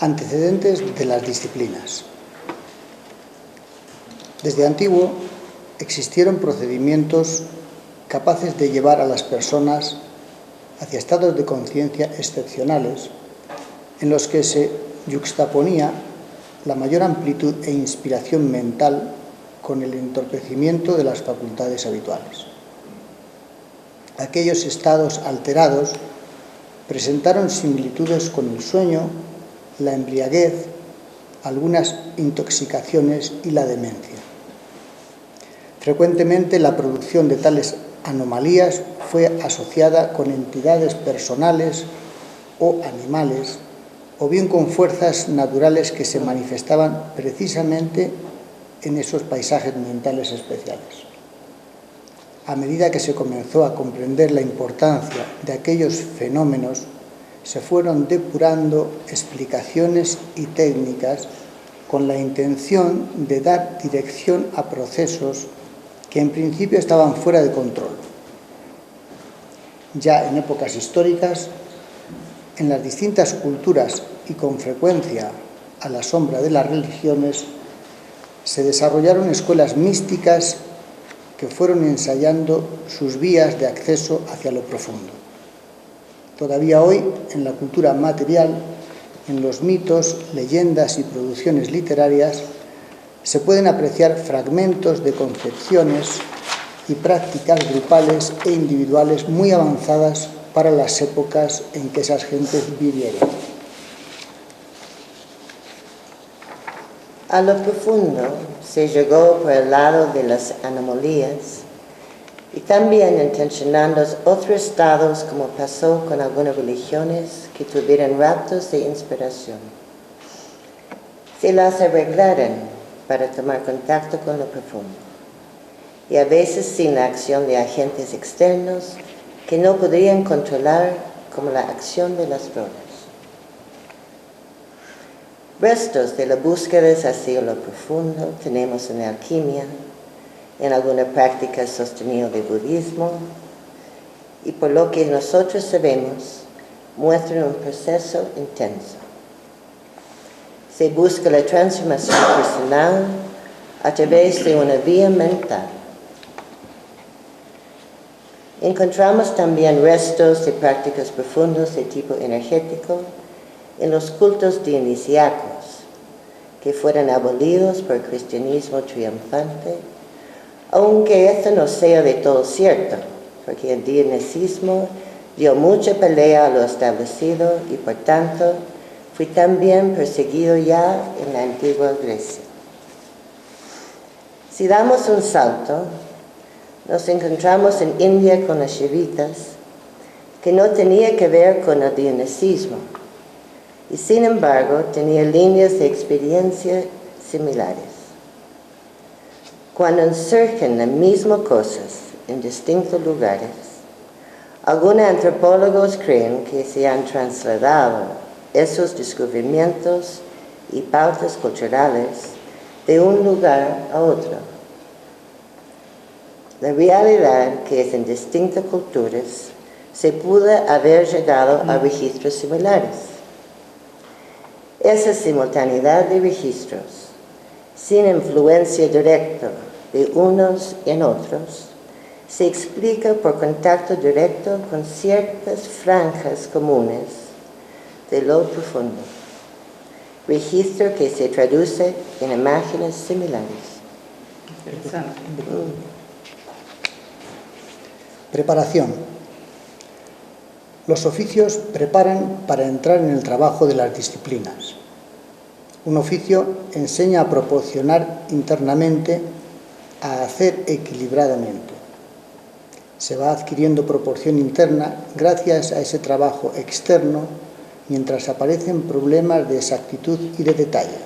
Antecedentes de las disciplinas. Desde antiguo existieron procedimientos capaces de llevar a las personas hacia estados de conciencia excepcionales en los que se yuxtaponía la mayor amplitud e inspiración mental con el entorpecimiento de las facultades habituales. Aquellos estados alterados presentaron similitudes con el sueño, la embriaguez, algunas intoxicaciones y la demencia. Frecuentemente la producción de tales anomalías fue asociada con entidades personales o animales, o bien con fuerzas naturales que se manifestaban precisamente en esos paisajes mentales especiales. A medida que se comenzó a comprender la importancia de aquellos fenómenos, se fueron depurando explicaciones y técnicas con la intención de dar dirección a procesos que en principio estaban fuera de control. Ya en épocas históricas, en las distintas culturas y con frecuencia a la sombra de las religiones, se desarrollaron escuelas místicas que fueron ensayando sus vías de acceso hacia lo profundo. Todavía hoy, en la cultura material, en los mitos, leyendas y producciones literarias, se pueden apreciar fragmentos de concepciones y prácticas grupales e individuales muy avanzadas para las épocas en que esas gentes vivieron. A lo profundo se llegó por el lado de las anomalías y también intencionando otros estados, como pasó con algunas religiones que tuvieron raptos de inspiración. Se las arreglaron para tomar contacto con lo profundo, y a veces sin la acción de agentes externos que no podrían controlar, como la acción de las drogas. Restos de la búsqueda hacia lo profundo tenemos en la alquimia, en algunas prácticas sostenidas de budismo, y por lo que nosotros sabemos, muestran un proceso intenso. Se busca la transformación personal a través de una vía mental. Encontramos también restos de prácticas profundas de tipo energético en los cultos dionisíacos, que fueron abolidos por el cristianismo triunfante, aunque esto no sea de todo cierto, porque el dionisismo dio mucha pelea a lo establecido y por tanto fue también perseguido ya en la antigua Grecia. Si damos un salto, nos encontramos en India con las Shivitas, que no tenía que ver con el dionisismo, y sin embargo tenía líneas de experiencia similares. Cuando surgen las mismas cosas en distintos lugares, algunos antropólogos creen que se han trasladado esos descubrimientos y pautas culturales de un lugar a otro. La realidad que es en distintas culturas se pudo haber llegado a registros similares. Esa simultaneidad de registros, sin influencia directa de unos en otros, se explica por contacto directo con ciertas franjas comunes de lo profundo, registro que se traduce en imágenes similares. Interesante. Preparación. Los oficios preparan para entrar en el trabajo de las disciplinas. Un oficio enseña a proporcionar internamente, a hacer equilibradamente. Se va adquiriendo proporción interna gracias a ese trabajo externo, mientras aparecen problemas de exactitud y de detalle.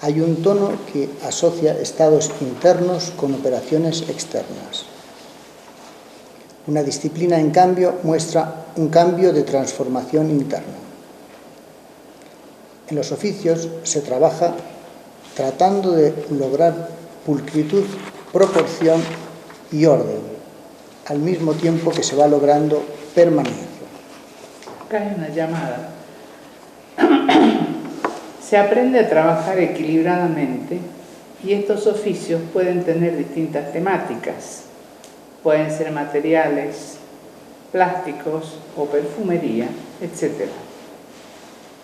Hay un tono que asocia estados internos con operaciones externas. Una disciplina, en cambio, muestra un cambio de transformación interna. En los oficios se trabaja tratando de lograr pulcritud, proporción y orden, al mismo tiempo que se va logrando permanencia. Acá hay una llamada. Se aprende a trabajar equilibradamente y estos oficios pueden tener distintas temáticas. Pueden ser materiales, plásticos o perfumería, etc.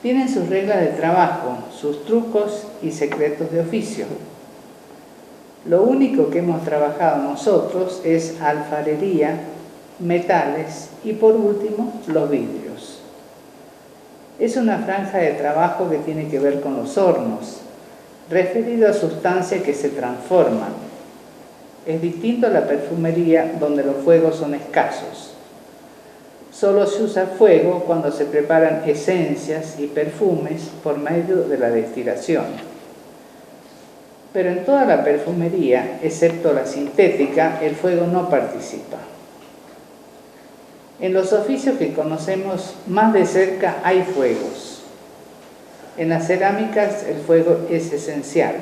Tienen sus reglas de trabajo, sus trucos y secretos de oficio. Lo único que hemos trabajado nosotros es alfarería, metales y por último los vidrios. Es una franja de trabajo que tiene que ver con los hornos, referido a sustancias que se transforman. Es distinto a la perfumería donde los fuegos son escasos. Solo se usa fuego cuando se preparan esencias y perfumes por medio de la destilación. Pero en toda la perfumería, excepto la sintética, el fuego no participa. En los oficios que conocemos más de cerca hay fuegos. En las cerámicas el fuego es esencial.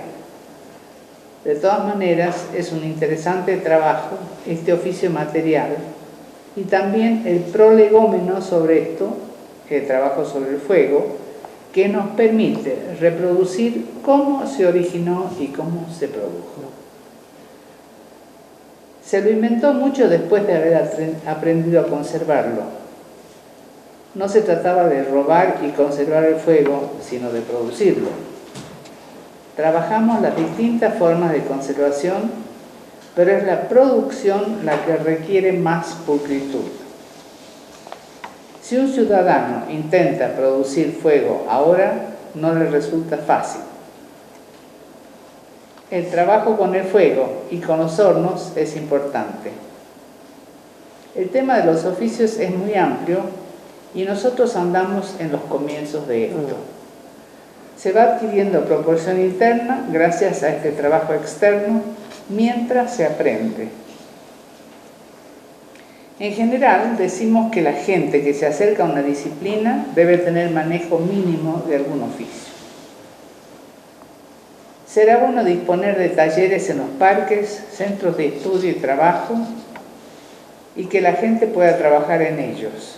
De todas maneras, es un interesante trabajo este oficio material y también el prolegómeno sobre esto, el trabajo sobre el fuego, que nos permite reproducir cómo se originó y cómo se produjo. Se lo inventó mucho después de haber aprendido a conservarlo. No se trataba de robar y conservar el fuego, sino de producirlo. Trabajamos las distintas formas de conservación, pero es la producción la que requiere más pulcritud. Si un ciudadano intenta producir fuego ahora, no le resulta fácil. El trabajo con el fuego y con los hornos es importante. El tema de los oficios es muy amplio y nosotros andamos en los comienzos de esto. Se va adquiriendo proporción interna gracias a este trabajo externo mientras se aprende. En general, decimos que la gente que se acerca a una disciplina debe tener manejo mínimo de algún oficio. Será bueno disponer de talleres en los parques, centros de estudio y trabajo, y que la gente pueda trabajar en ellos.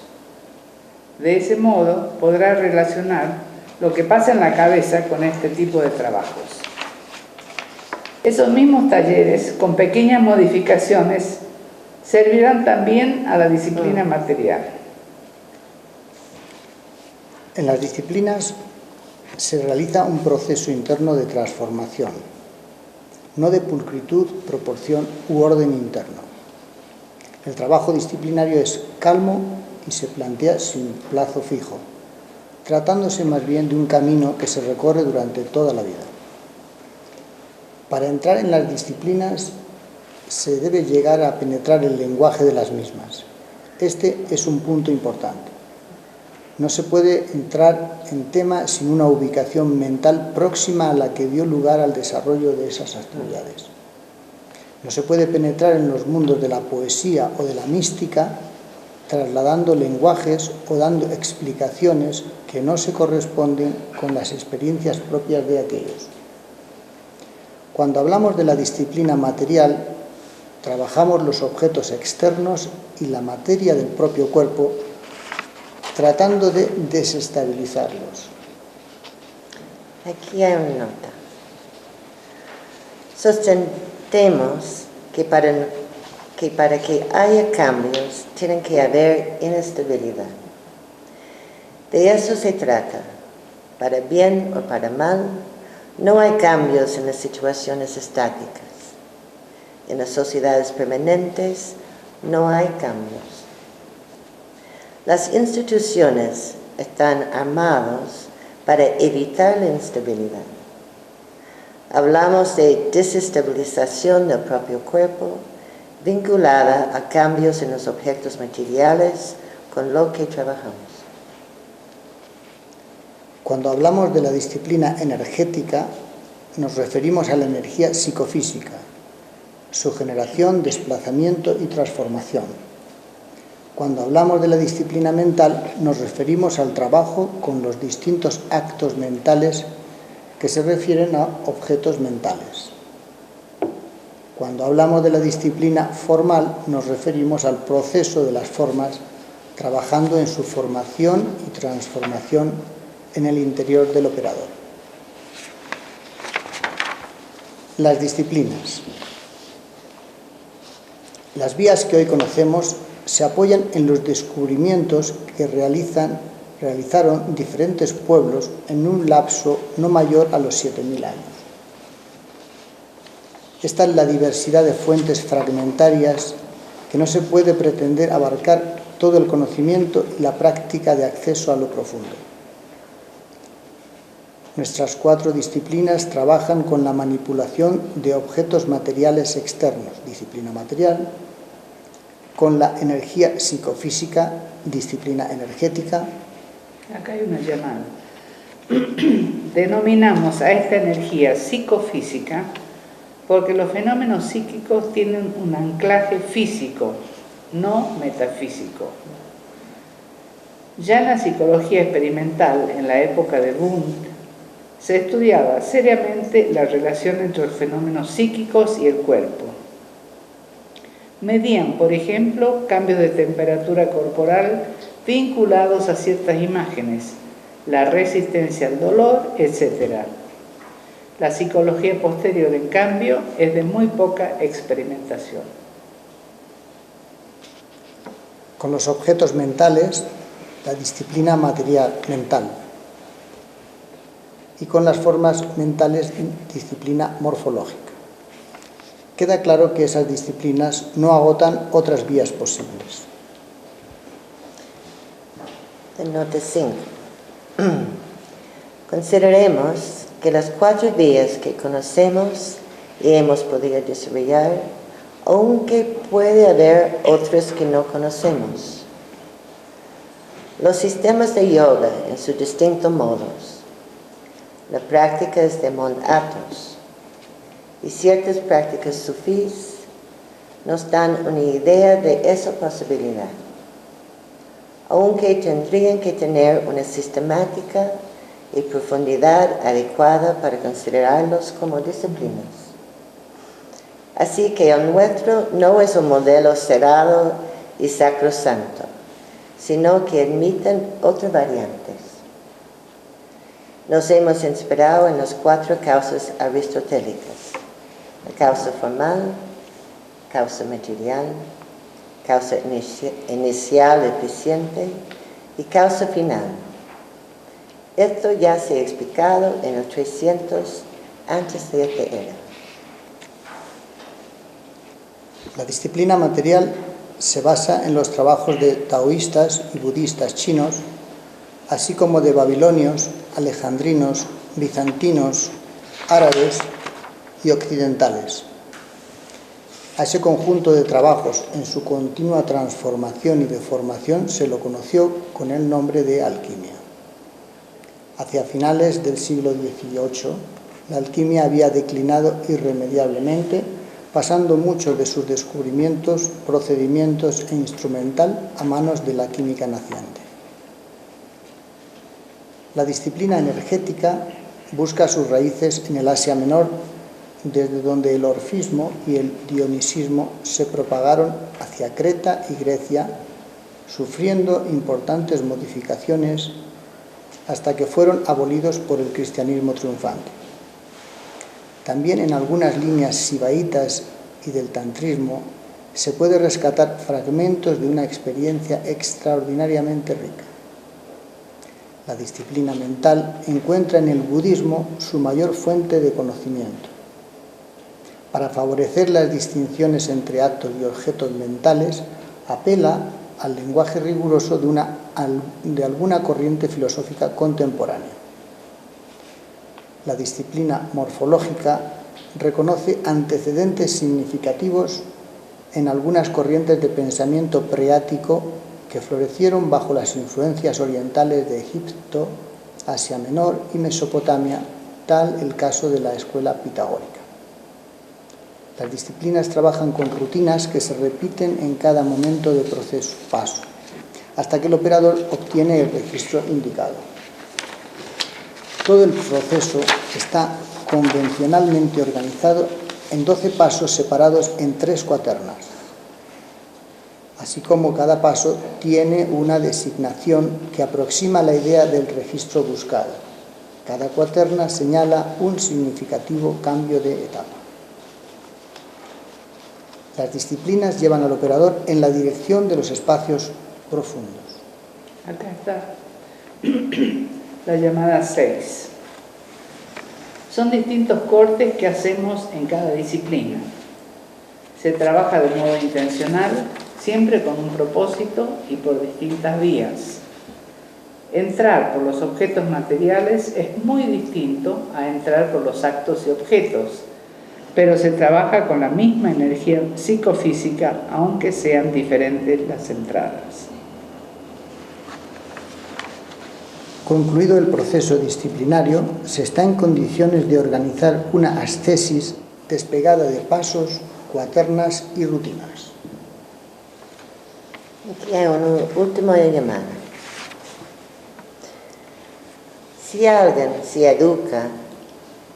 De ese modo, podrá relacionar lo que pasa en la cabeza con este tipo de trabajos. Esos mismos talleres, con pequeñas modificaciones, servirán también a la disciplina material. En las disciplinas se realiza un proceso interno de transformación, no de pulcritud, proporción u orden interno. El trabajo disciplinario es calmo y se plantea sin plazo fijo, tratándose más bien de un camino que se recorre durante toda la vida. Para entrar en las disciplinas se debe llegar a penetrar el lenguaje de las mismas. Este es un punto importante. No se puede entrar en tema sin una ubicación mental próxima a la que dio lugar al desarrollo de esas actividades. No se puede penetrar en los mundos de la poesía o de la mística trasladando lenguajes o dando explicaciones que no se corresponden con las experiencias propias de aquellos. Cuando hablamos de la disciplina material, trabajamos los objetos externos y la materia del propio cuerpo, tratando de desestabilizarlos. Aquí hay una nota. Sostentemos que para que haya cambios tiene que haber inestabilidad. De eso se trata. Para bien o para mal, no hay cambios en las situaciones estáticas. En las sociedades permanentes no hay cambios. Las instituciones están armadas para evitar la instabilidad. Hablamos de desestabilización del propio cuerpo, vinculada a cambios en los objetos materiales con lo que trabajamos. Cuando hablamos de la disciplina energética, nos referimos a la energía psicofísica, su generación, desplazamiento y transformación. Cuando hablamos de la disciplina mental, nos referimos al trabajo con los distintos actos mentales que se refieren a objetos mentales. Cuando hablamos de la disciplina formal, nos referimos al proceso de las formas, trabajando en su formación y transformación en el interior del operador. Las disciplinas. Las vías que hoy conocemos se apoyan en los descubrimientos que realizaron diferentes pueblos en un lapso no mayor a los 7.000 años. Esta es la diversidad de fuentes fragmentarias que no se puede pretender abarcar todo el conocimiento y la práctica de acceso a lo profundo. Nuestras 4 disciplinas trabajan con la manipulación de objetos materiales externos, disciplina material, con la energía psicofísica, disciplina energética. Acá hay una llamada. Denominamos a esta energía psicofísica porque los fenómenos psíquicos tienen un anclaje físico, no metafísico. Ya en la psicología experimental, en la época de Wundt, se estudiaba seriamente la relación entre los fenómenos psíquicos y el cuerpo. Medían, por ejemplo, cambios de temperatura corporal vinculados a ciertas imágenes, la resistencia al dolor, etc. La psicología posterior, en cambio, es de muy poca experimentación. Con los objetos mentales, la disciplina material mental. Y con las formas mentales, disciplina morfológica. Queda claro que esas disciplinas no agotan otras vías posibles. Nota 5. Consideremos que las 4 vías que conocemos y hemos podido desarrollar, aunque puede haber otras que no conocemos. Los sistemas de yoga en sus distintos modos, las prácticas de Mont Athos y ciertas prácticas sufís nos dan una idea de esa posibilidad, aunque tendrían que tener una sistemática y profundidad adecuada para considerarlos como disciplinas. Así que el nuestro no es un modelo cerrado y sacrosanto, sino que admiten otras variantes. Nos hemos inspirado en las 4 causas aristotélicas: la causa formal, causa material, causa inicial eficiente y causa final. Esto ya se ha explicado en el 300 antes de esta era. La disciplina material se basa en los trabajos de taoístas y budistas chinos, así como de babilonios, alejandrinos, bizantinos, árabes y occidentales. A ese conjunto de trabajos en su continua transformación y deformación se lo conoció con el nombre de alquimia. Hacia finales del siglo XVIII, la alquimia había declinado irremediablemente, pasando muchos de sus descubrimientos, procedimientos e instrumental a manos de la química naciente. La disciplina energética busca sus raíces en el Asia Menor, desde donde el orfismo y el dionisismo se propagaron hacia Creta y Grecia, sufriendo importantes modificaciones hasta que fueron abolidos por el cristianismo triunfante. También en algunas líneas sibaitas y del tantrismo se puede rescatar fragmentos de una experiencia extraordinariamente rica. La disciplina mental encuentra en el budismo su mayor fuente de conocimiento. Para favorecer las distinciones entre actos y objetos mentales, apela al lenguaje riguroso de alguna corriente filosófica contemporánea. La disciplina morfológica reconoce antecedentes significativos en algunas corrientes de pensamiento preático que florecieron bajo las influencias orientales de Egipto, Asia Menor y Mesopotamia, tal el caso de la escuela pitagórica. Las disciplinas trabajan con rutinas que se repiten en cada momento de proceso, paso, hasta que el operador obtiene el registro indicado. Todo el proceso está convencionalmente organizado en 12 pasos separados en 3 cuaternas, así como cada paso tiene una designación que aproxima la idea del registro buscado. Cada cuaterna señala un significativo cambio de etapa. Las disciplinas llevan al operador en la dirección de los espacios profundos. Acá está la llamada 6. Son distintos cortes que hacemos en cada disciplina. Se trabaja de modo intencional, siempre con un propósito y por distintas vías. Entrar por los objetos materiales es muy distinto a entrar por los actos y objetos, pero se trabaja con la misma energía psicofísica, aunque sean diferentes las entradas. Concluido el proceso disciplinario, se está en condiciones de organizar una ascesis despegada de pasos, cuaternas y rutinas. Aquí hay una última llamada. Si alguien se educa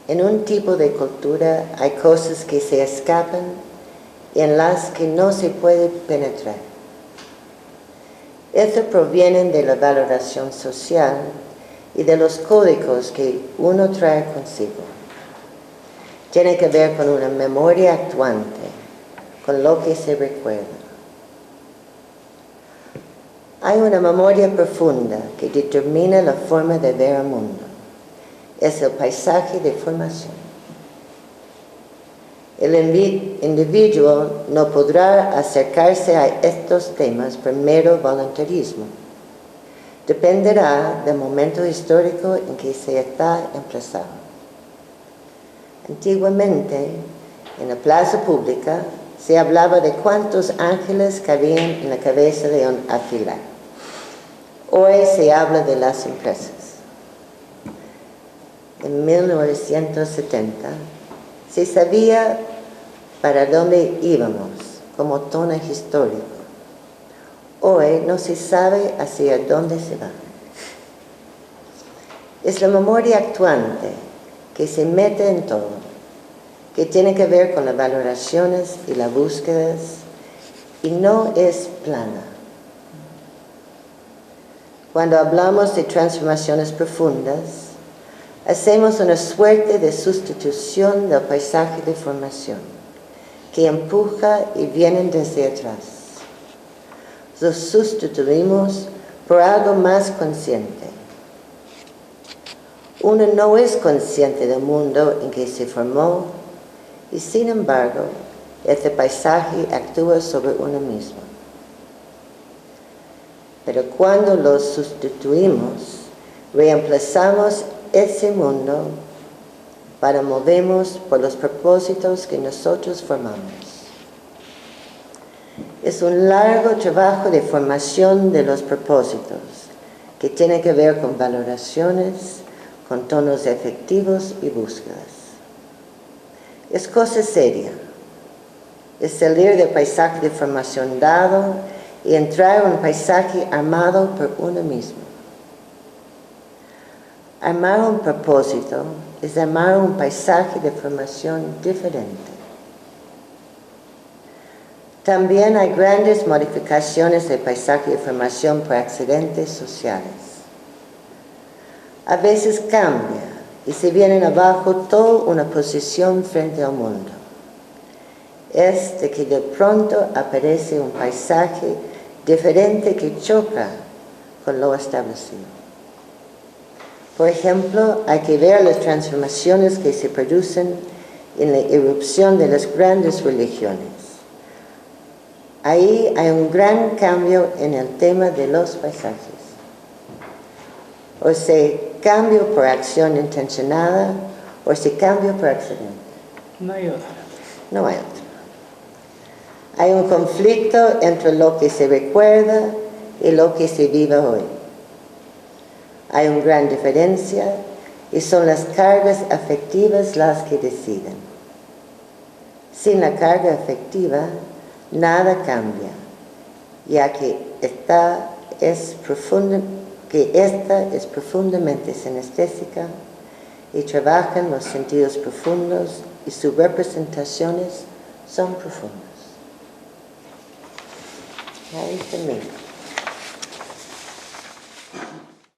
en un tipo de cultura, hay cosas que se escapan y en las que no se puede penetrar. Esto proviene de la valoración social y de los códigos que uno trae consigo. Tiene que ver con una memoria actuante, con lo que se recuerda. Hay una memoria profunda que determina la forma de ver el mundo. Es el paisaje de formación. El individuo no podrá acercarse a estos temas por mero voluntarismo. Dependerá del momento histórico en que se está emplazado. Antiguamente, en la plaza pública, se hablaba de cuántos ángeles cabían en la cabeza de un alfiler. Hoy se habla de las empresas. En 1970 se sabía para dónde íbamos como tono histórico. Hoy no se sabe hacia dónde se va. Es la memoria actuante que se mete en todo, que tiene que ver con las valoraciones y las búsquedas, y no es plana. Cuando hablamos de transformaciones profundas, hacemos una suerte de sustitución del paisaje de formación, que empuja y viene desde atrás. Lo sustituimos por algo más consciente. Uno no es consciente del mundo en que se formó y, sin embargo, este paisaje actúa sobre uno mismo. Pero cuando lo sustituimos, reemplazamos ese mundo para movernos por los propósitos que nosotros formamos. Es un largo trabajo de formación de los propósitos que tiene que ver con valoraciones, con tonos efectivos y búsquedas. Es cosa seria. Es salir del paisaje de formación dado y entrar en un paisaje armado por uno mismo. Armar un propósito es armar un paisaje de formación diferente. También hay grandes modificaciones del paisaje de formación por accidentes sociales. A veces cambia y se viene abajo toda una posición frente al mundo. Es de que de pronto aparece un paisaje diferente que choca con lo establecido. Por ejemplo, hay que ver las transformaciones que se producen en la irrupción de las grandes religiones. Ahí hay un gran cambio en el tema de los paisajes. O se cambio por acción intencionada o se cambio por accidente. No hay otra. No hay otra. Hay un conflicto entre lo que se recuerda y lo que se vive hoy. Hay una gran diferencia y son las cargas afectivas las que deciden. Sin la carga afectiva, nada cambia, ya que esta es profundamente sinestésica y trabaja en los sentidos profundos y sus representaciones son profundas. Ahí termino.